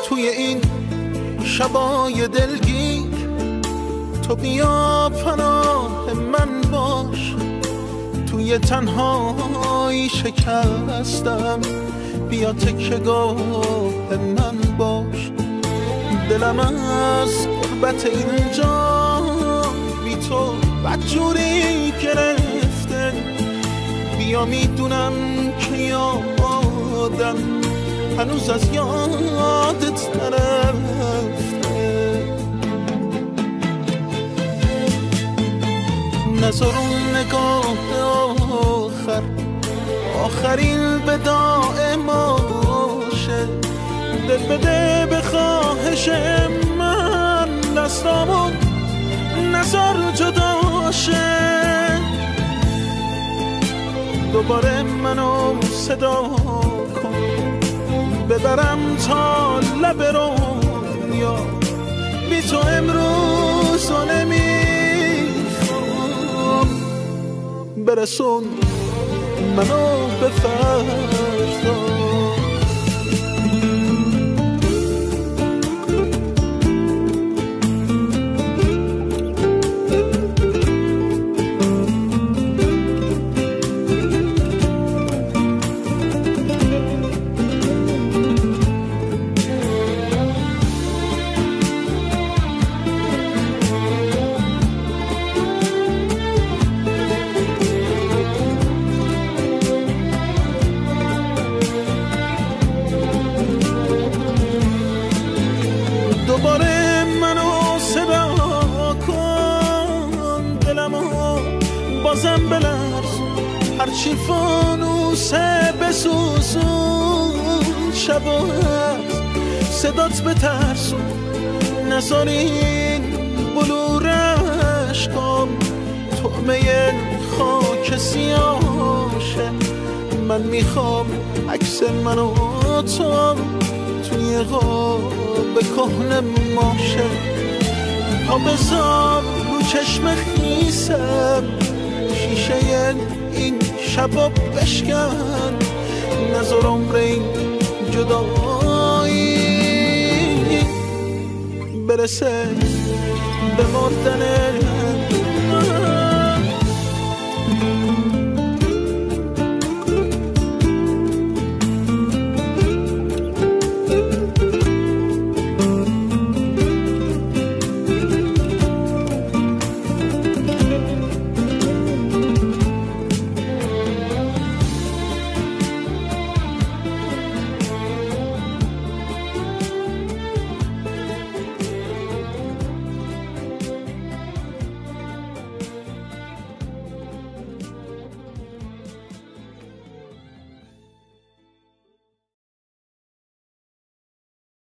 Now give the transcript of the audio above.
توی این شبای دلگیر تو بیا پناه من باش، توی تنهایی شکستم بیا تکیه‌گاه من باش. دلم از غربت اینجا بی تو بدجوری گرفته، بیا میدونم که یادم هنوز از یادت نرفته. نذار اون نگاه آخرین وداع ما باشه، دل بده به خواهش من، دستامو نذار جدا شه. دوباره منو صدا کن ببرم تا لب رویا، بی تو امروز رو نمیخوام، برسون منو به فردا. دوباره منو صدا کن، دلمو بازم بلرزون، هرچی فانوسه بسوزون، شبا صدات بترسون، نذار این بلورش کن طعمه خاک سیاشه. من میخوام عکس منو تو توی قاب کهنه ماشه، تا بذار رو چشم خیسم شیشه این شبا بشکن، نذار عمر این جدایی برسه به مردن